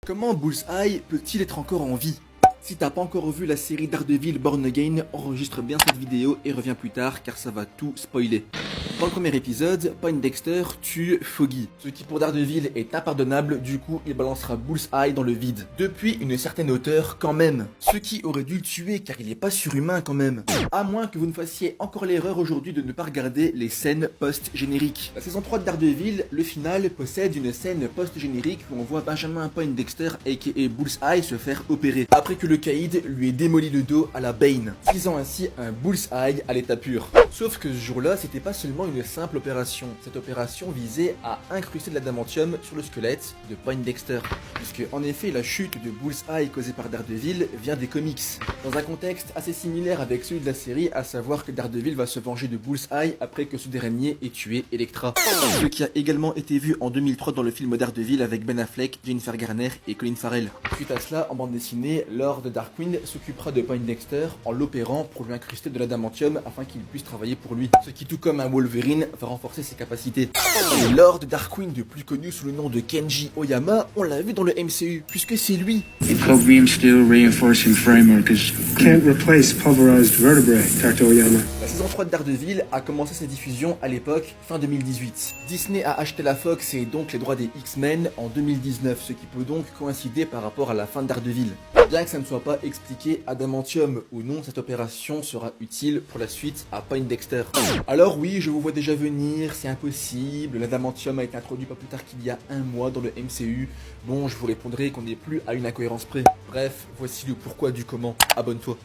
Comment Bullseye peut-il être encore en vie? Si t'as pas encore vu la série Daredevil Born Again, enregistre bien cette vidéo et reviens plus tard car ça va tout spoiler. Dans le premier épisode, Poindexter tue Foggy, ce qui pour Daredevil est impardonnable, du coup il balancera Bullseye dans le vide. Depuis une certaine hauteur quand même, ce qui aurait dû le tuer car il est pas surhumain quand même. À moins que vous ne fassiez encore l'erreur aujourd'hui de ne pas regarder les scènes post-génériques. La saison 3 de Daredevil, le final, possède une scène post-générique où on voit Benjamin Poindexter aka Bullseye se faire opérer, après que le caïd lui ait démoli le dos à la Bane, faisant ainsi un Bullseye à l'état pur. Sauf que ce jour-là, c'était pas seulement une simple opération. Cette opération visait à incruster de l'adamantium sur le squelette de Poindexter, puisque en effet la chute de Bullseye causée par Daredevil vient des comics, dans un contexte assez similaire avec celui de la série, à savoir que Daredevil va se venger de Bullseye après que ce dernier ait tué Elektra, ce qui a également été vu en 2003 dans le film Daredevil avec Ben Affleck, Jennifer Garner et Colin Farrell. Suite à cela, en bande dessinée, Lord Darkwind s'occupera de Poindexter en l'opérant pour lui incruster de l'adamantium afin qu'il puisse travailler pour lui, ce qui tout comme un Wolverine va renforcer ses capacités. Et Lord Darkwind, plus connu sous le nom de Kenji Oyama, on l'a vu dans le MCU, puisque c'est lui. Chromium steel reinforcing framework is can't replace pulverized vertebrae, Dr. Oyama. La saison 3 de Daredevil a commencé sa diffusion à l'époque, fin 2018. Disney a acheté la Fox et donc les droits des X-Men en 2019, ce qui peut donc coïncider par rapport à la fin de Daredevil. Bien que ça ne soit pas expliqué, adamantium ou non, cette opération sera utile pour la suite à Poindexter. Alors oui, je vous vois déjà venir, c'est impossible, l'adamantium a été introduit pas plus tard qu'il y a un mois dans le MCU. Bon, je vous répondrai qu'on n'est plus à une incohérence près. Bref, voici le pourquoi du comment, abonne-toi.